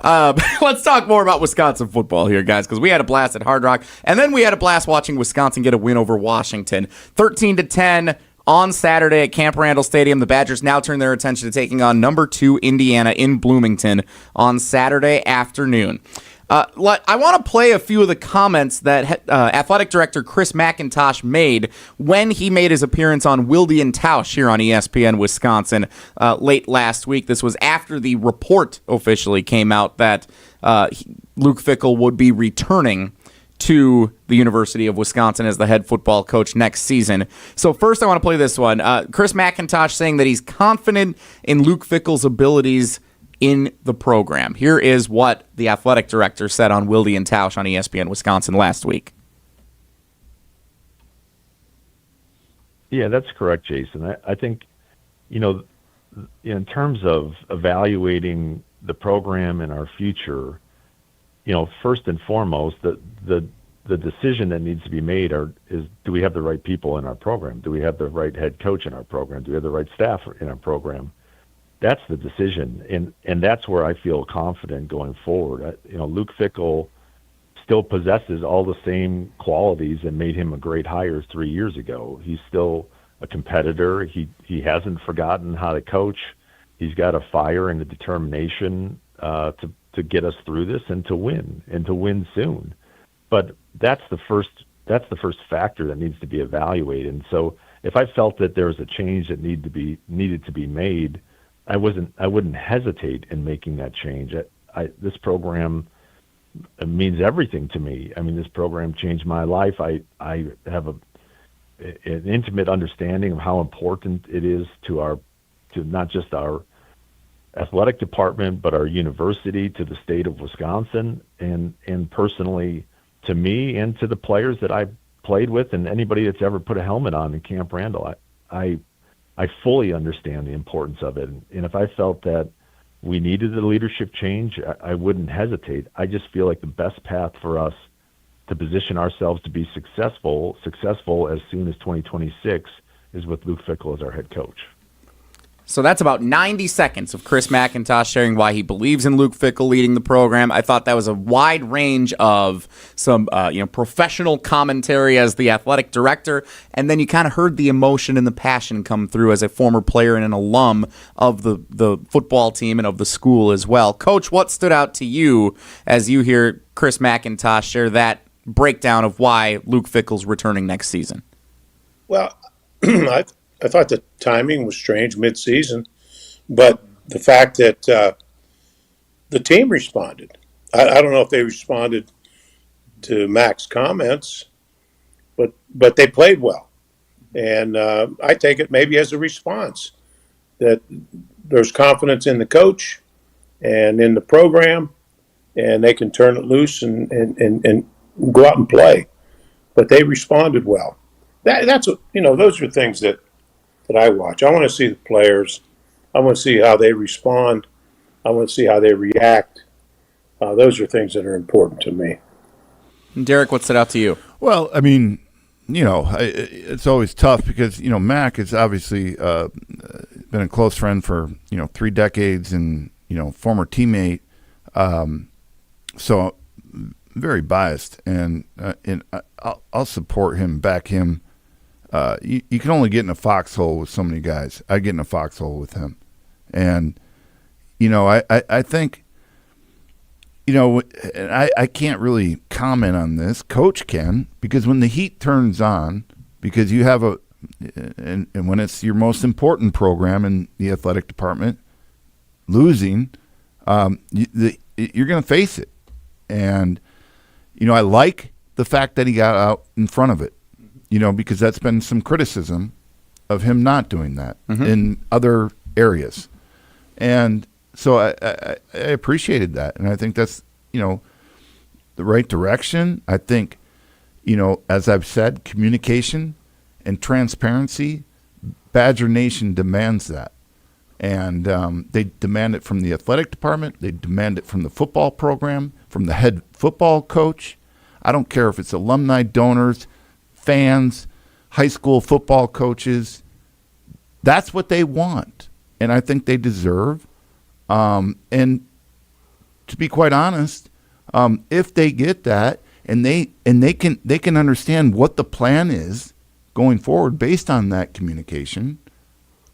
Let's talk more about Wisconsin football here, guys, because we had a blast at Hard Rock, and then we had a blast watching Wisconsin get a win over Washington. 13-10 on Saturday at Camp Randall Stadium. The Badgers now turn their attention to taking on number 2 Indiana in Bloomington on Saturday afternoon. I want to play a few of the comments that athletic director Chris McIntosh made when he made his appearance on Wilde and Tausch here on ESPN Wisconsin late last week. This was after the report officially came out that Luke Fickle would be returning to the University of Wisconsin as the head football coach next season. So first I want to play this one. Chris McIntosh saying that he's confident in Luke Fickle's abilities in the program. Here is what the athletic director said on Wilde and Tausch on ESPN Wisconsin last week. Yeah, that's correct, Jason. I think, in terms of evaluating the program and our future, first and foremost, the decision that needs to be made is, do we have the right people in our program? Do we have the right head coach in our program? Do we have the right staff in our program? That's the decision, and that's where I feel confident going forward. Luke Fickle still possesses all the same qualities that made him a great hire 3 years ago. He's still a competitor. He hasn't forgotten how to coach. He's got a fire and a determination to get us through this and to win soon. But that's the first factor that needs to be evaluated. And so if I felt that there was a change that needed to be made, I wouldn't hesitate in making that change. This program means everything to me. I mean, this program changed my life. I have an intimate understanding of how important it is to not just our athletic department, but our university, to the state of Wisconsin, and personally to me and to the players that I played with and anybody that's ever put a helmet on in Camp Randall. I fully understand the importance of it. And if I felt that we needed a leadership change, I wouldn't hesitate. I just feel like the best path for us to position ourselves to be successful as soon as 2026 is with Luke Fickle as our head coach. So that's about 90 seconds of Chris McIntosh sharing why he believes in Luke Fickle leading the program. I thought that was a wide range of some professional commentary as the athletic director, and then you kind of heard the emotion and the passion come through as a former player and an alum of the football team and of the school as well. Coach, what stood out to you as you hear Chris McIntosh share that breakdown of why Luke Fickle's returning next season? Well, I thought the timing was strange mid-season, but the fact that the team responded. I don't know if they responded to Mac's comments, but they played well. And I take it maybe as a response that there's confidence in the coach and in the program, and they can turn it loose and go out and play. But they responded well. That's those are things that I watch. I want to see the players. I want to see how they respond. I want to see how they react. Those are things that are important to me. Derek, what stood out to you? Well, I mean, it's always tough because, Mac has obviously been a close friend for, 3 decades and, former teammate. So very biased, and I'll support him, back him. You can only get in a foxhole with so many guys. I get in a foxhole with him. And, I think, and I can't really comment on this. Coach can, because when the heat turns on, because you have and when it's your most important program in the athletic department, losing, you're going to face it. And, I like the fact that he got out in front of it. Because that's been some criticism of him not doing that in other areas. And so I appreciated that. And I think that's, the right direction. I think, as I've said, communication and transparency, Badger Nation demands that. And they demand it from the athletic department. They demand it from the football program, from the head football coach. I don't care if it's alumni, donors, fans, high school football coaches. That's what they want, and I think they deserve. And to be quite honest, if they get that and they can understand what the plan is going forward based on that communication,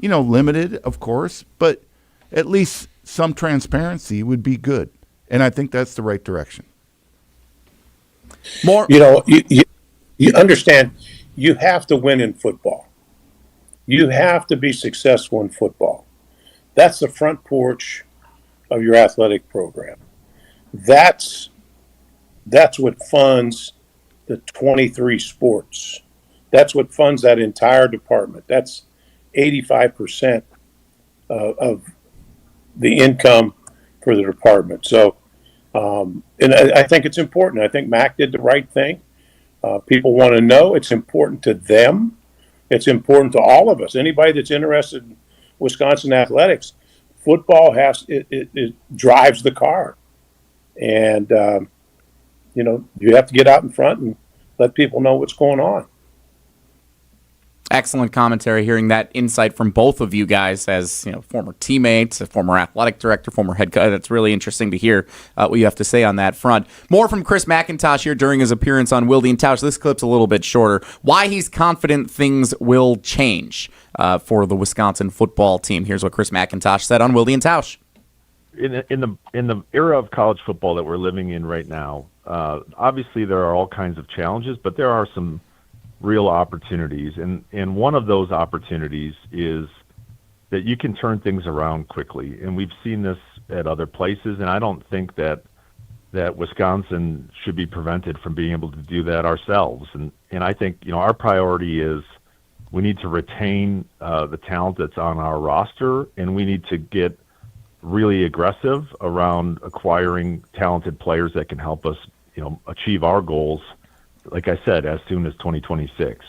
limited, of course, but at least some transparency would be good. And I think that's the right direction. More, you understand, you have to win in football. You have to be successful in football. That's the front porch of your athletic program. That's what funds the 23 sports. That's what funds that entire department. That's 85% of the income for the department. So, and I think it's important. I think Mac did the right thing. People want to know. It's important to them. It's important to all of us. Anybody that's interested in Wisconsin athletics, football it drives the car. And, you have to get out in front and let people know what's going on. excellent commentary, hearing that insight from both of you guys as former teammates, a former athletic director, former head coach. That's really interesting to hear what you have to say on that front. More from Chris McIntosh here during his appearance on Wilde and Tausch. This clip's a little bit shorter. Why he's confident things will change for the Wisconsin football team. Here's what Chris McIntosh said on Wilde and Tausch. In the era of college football that we're living in right now, obviously there are all kinds of challenges, but there are some real opportunities. And one of those opportunities is that you can turn things around quickly. And we've seen this at other places, and I don't think that Wisconsin should be prevented from being able to do that ourselves. And I think, our priority is we need to retain the talent that's on our roster, and we need to get really aggressive around acquiring talented players that can help us, achieve our goals, like I said, as soon as 2026.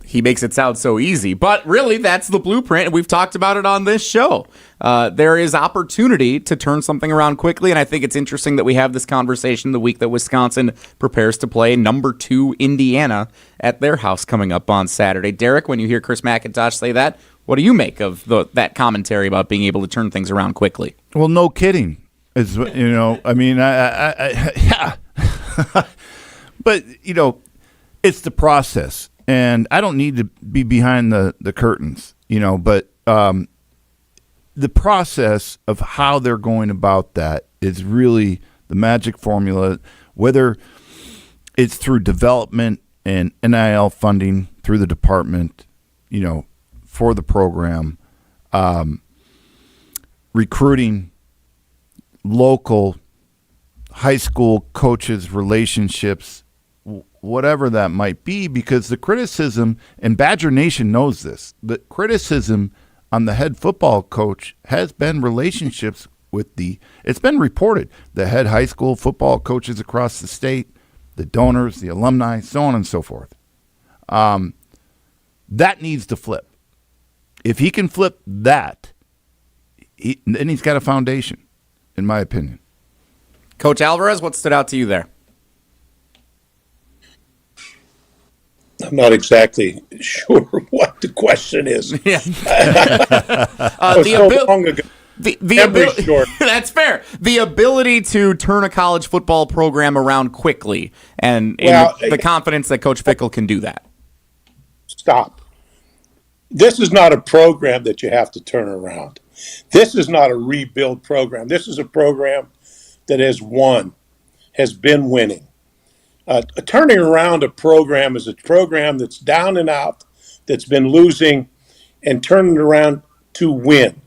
He makes it sound so easy, but really that's the blueprint, and we've talked about it on this show. There is opportunity to turn something around quickly, and I think it's interesting that we have this conversation the week that Wisconsin prepares to play number 2 Indiana at their house coming up on Saturday. Derek, when you hear Chris McIntosh say that, what do you make of that commentary about being able to turn things around quickly? Well, no kidding. It's, yeah. But, it's the process. And I don't need to be behind the curtains, but the process of how they're going about that is really the magic formula, whether it's through development and NIL funding through the department, for the program, recruiting local high school coaches, relationships, whatever that might be, because the criticism, and Badger Nation knows this, the criticism on the head football coach has been relationships with it's been reported, the head high school football coaches across the state, the donors, the alumni, so on and so forth. That needs to flip. If he can flip that, then he's got a foundation, in my opinion. Coach Alvarez, what stood out to you there? I'm not exactly sure what the question is. Yeah. Long ago. That's fair. The ability to turn a college football program around quickly, and the confidence that Coach Fickle can do that. Stop. This is not a program that you have to turn around. This is not a rebuild program. This is a program that has been winning. Turning around a program is a program that's down and out, that's been losing, and turning it around to win.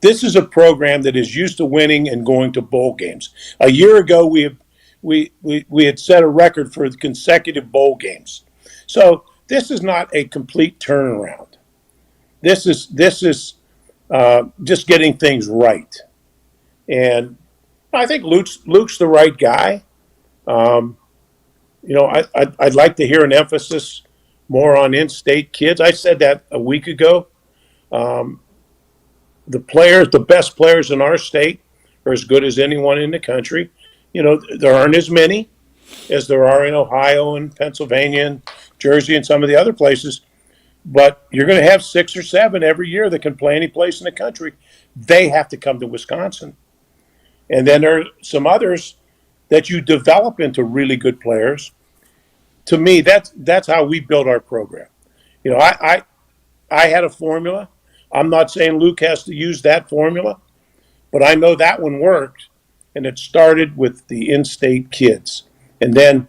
This is a program that is used to winning and going to bowl games. A year ago, we had set a record for consecutive bowl games. So this is not a complete turnaround. This is just getting things right. And I think Luke's the right guy. I'd like to hear an emphasis more on in-state kids. I said that a week ago. The best players in our state are as good as anyone in the country. There aren't as many as there are in Ohio and Pennsylvania and Jersey and some of the other places. But you're going to have 6 or 7 every year that can play any place in the country. They have to come to Wisconsin. And then there are some others that you develop into really good players. To me, that's how we build our program. You know, I had a formula. I'm not saying Luke has to use that formula, but I know that one worked, and it started with the in-state kids. And then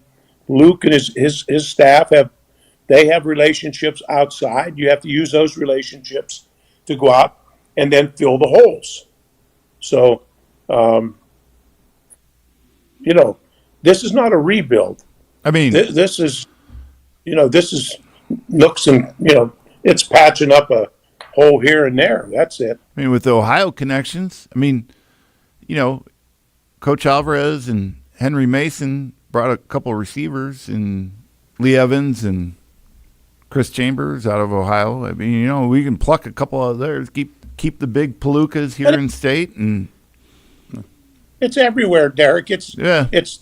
Luke and his staff have relationships outside. You have to use those relationships to go out and then fill the holes. So, you know, this is not a rebuild. I mean, This is, this is nooks and, it's patching up a hole here and there. That's it. I mean, with the Ohio connections, I mean, Coach Alvarez and Henry Mason brought a couple of receivers, and Lee Evans and Chris Chambers out of Ohio. I mean, we can pluck a couple of theirs, keep the big Palookas here in state, and it's everywhere, Derek. It's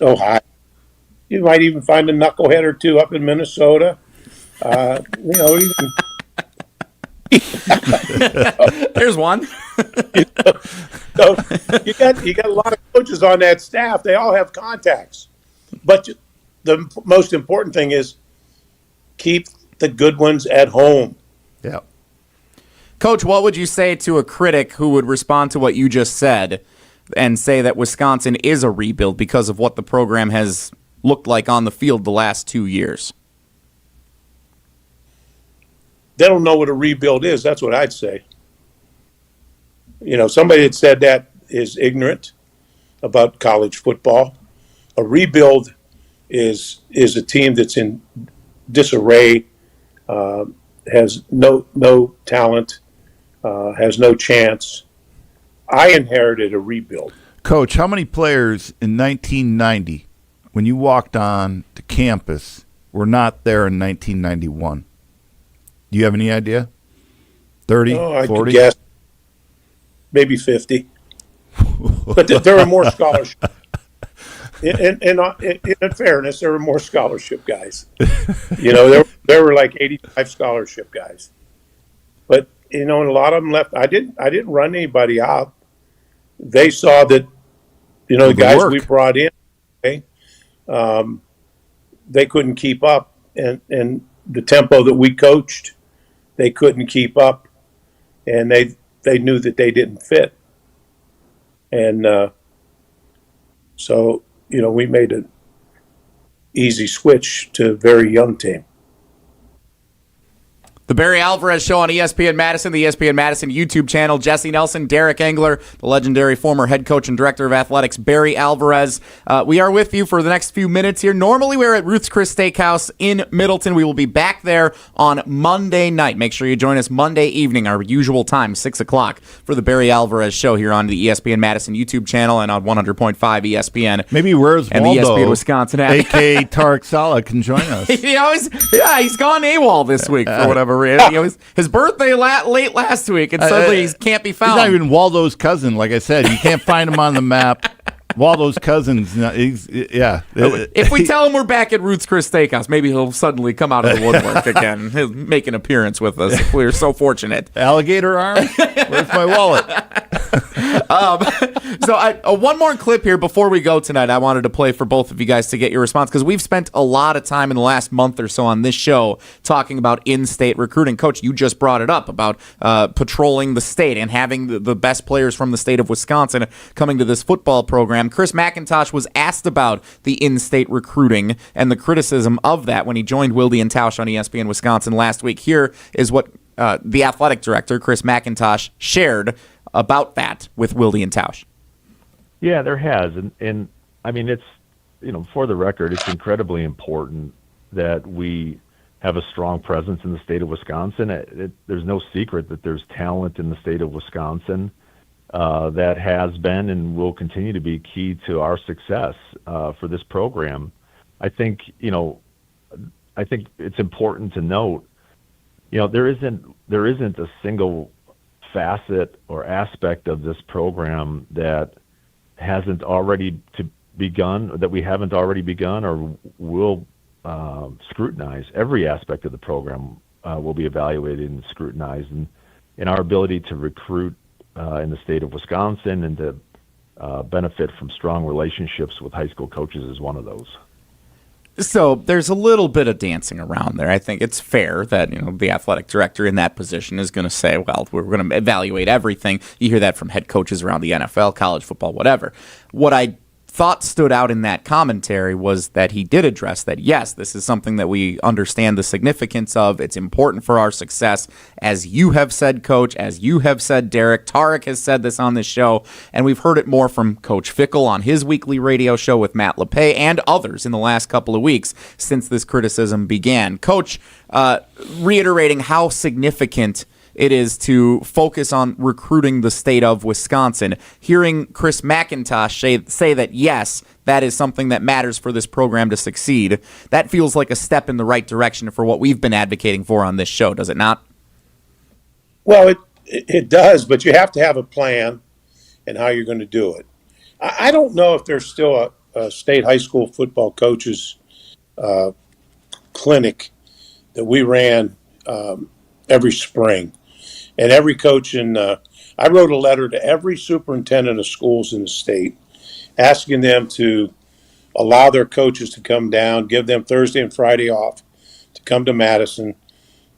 Ohio. You might even find a knucklehead or two up in Minnesota. Even There's one. So you got a lot of coaches on that staff. They all have contacts, but the most important thing is keep the good ones at home. yeah. Coach, what would you say to a critic who would respond to what you just said and say that Wisconsin is a rebuild because of what the program has looked like on the field the last 2 years? They don't know what a rebuild is. That's what I'd say. Somebody that said that is ignorant about college football. A rebuild is a team that's in disarray, has no talent, has no chance. I inherited a rebuild. Coach, how many players in 1990, when you walked on to campus, were not there in 1991? Do you have any idea? 30, I 40? could guess maybe 50. But there were more scholarships. In fairness, there were more scholarship guys. There were like 85 scholarship guys. But and a lot of them left. I didn't run anybody out. They saw that the guys we brought in, okay, they couldn't keep up, and the tempo that we coached, they couldn't keep up, and they knew that they didn't fit, and so we made an easy switch to a very young team. The Barry Alvarez Show on ESPN Madison, the ESPN Madison YouTube channel. Jesse Nelson, Derek Engler, the legendary former head coach and director of athletics, Barry Alvarez. We are with you for the next few minutes here. Normally, we're at Ruth's Chris Steakhouse in Middleton. We will be back there on Monday night. Make sure you join us Monday evening, our usual time, 6 o'clock, for the Barry Alvarez Show here on the ESPN Madison YouTube channel and on 100.5 ESPN. Maybe where's and Waldo, the ESPN Wisconsin app. A.K.A. Tarek Sala, can join us. He's gone AWOL this week for whatever. His birthday late last week, and suddenly he can't be found. He's not even Waldo's cousin. Like I said, you can't find him on the map. Waldo's cousin's, yeah. If we tell him we're back at Ruth's Chris Steakhouse, maybe he'll suddenly come out of the woodwork again. He'll make an appearance with us if we're so fortunate. Alligator arm? Where's my wallet? So one more clip here before we go tonight I wanted to play for both of you guys to get your response, because we've spent a lot of time in the last month or so on this show talking about in-state recruiting. Coach, you just brought it up about patrolling the state and having the best players from the state of Wisconsin coming to this football program. Chris McIntosh was asked about the in-state recruiting and the criticism of that when he joined Wilde and Tausch on ESPN Wisconsin last week. Here is what the athletic director, Chris McIntosh, shared about that with Wilde and Tausch. Yeah, there has. And I mean, it's, for the record, it's incredibly important that we have a strong presence in the state of Wisconsin. There's no secret that there's talent in the state of Wisconsin that has been and will continue to be key to our success for this program. I think it's important to note, there isn't a single facet or aspect of this program that hasn't already begun, that we haven't already begun or will scrutinize. Every aspect of the program will be evaluated and scrutinized, and our ability to recruit in the state of Wisconsin and to benefit from strong relationships with high school coaches is one of those. So there's a little bit of dancing around there. I think it's fair that the athletic director in that position is going to say, well, we're going to evaluate everything. You hear that from head coaches around the NFL, college football, whatever. What I thought stood out in that commentary was that he did address that, yes, this is something that we understand the significance of. It's important for our success. As you have said, Coach, as you have said, Derek, Tarek has said this on this show, and we've heard it more from Coach Fickle on his weekly radio show with Matt LePay and others in the last couple of weeks since this criticism began. Coach, reiterating how significant it is to focus on recruiting the state of Wisconsin. Hearing Chris McIntosh say that, yes, that is something that matters for this program to succeed, that feels like a step in the right direction for what we've been advocating for on this show, does it not? Well, it does, but you have to have a plan and how you're going to do it. I don't know if there's still a state high school football coaches clinic that we ran every spring. And every coach I wrote a letter to every superintendent of schools in the state asking them to allow their coaches to come down, give them Thursday and Friday off to come to Madison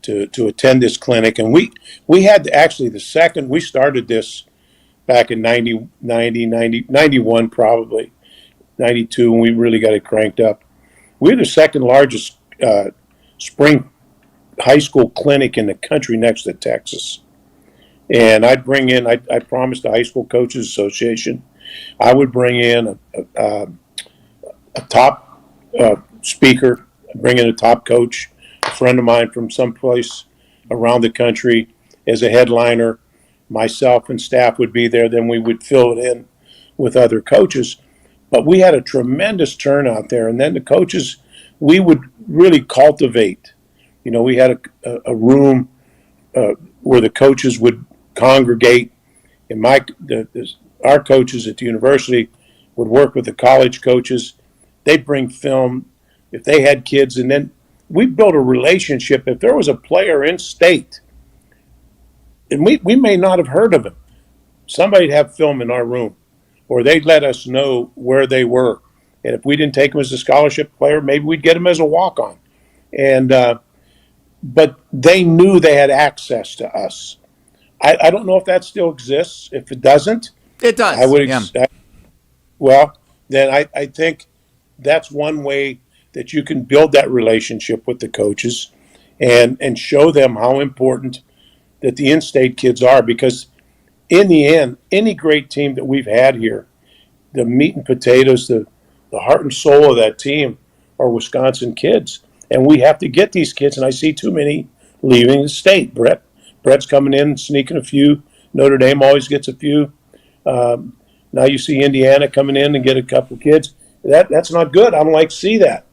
to attend this clinic. And we had actually we started this back in 91 probably, 92, when we really got it cranked up. We're the second largest spring high school clinic in the country next to Texas. And I'd bring in, I promised the High School Coaches Association, I would bring in a top speaker, bring in a top coach, a friend of mine from someplace around the country as a headliner. Myself and staff would be there. Then we would fill it in with other coaches. But we had a tremendous turnout there. And then the coaches, we would really cultivate. We had a room where the coaches would congregate, and our coaches at the university would work with the college coaches. They'd bring film if they had kids, and then we built a relationship. If there was a player in state, and we may not have heard of him, somebody'd have film in our room, or they'd let us know where they were. And if we didn't take him as a scholarship player, maybe we'd get him as a walk-on. And but they knew they had access to us. I don't know if that still exists. If it doesn't, it does. I would. Well, then I think that's one way that you can build that relationship with the coaches, and show them how important that the in-state kids are. Because in the end, any great team that we've had here, the meat and potatoes, the heart and soul of that team are Wisconsin kids, and we have to get these kids. And I see too many leaving the state. Brett's coming in, sneaking a few. Notre Dame always gets a few. Now you see Indiana coming in and get a couple of kids. That's not good. I don't like to see that.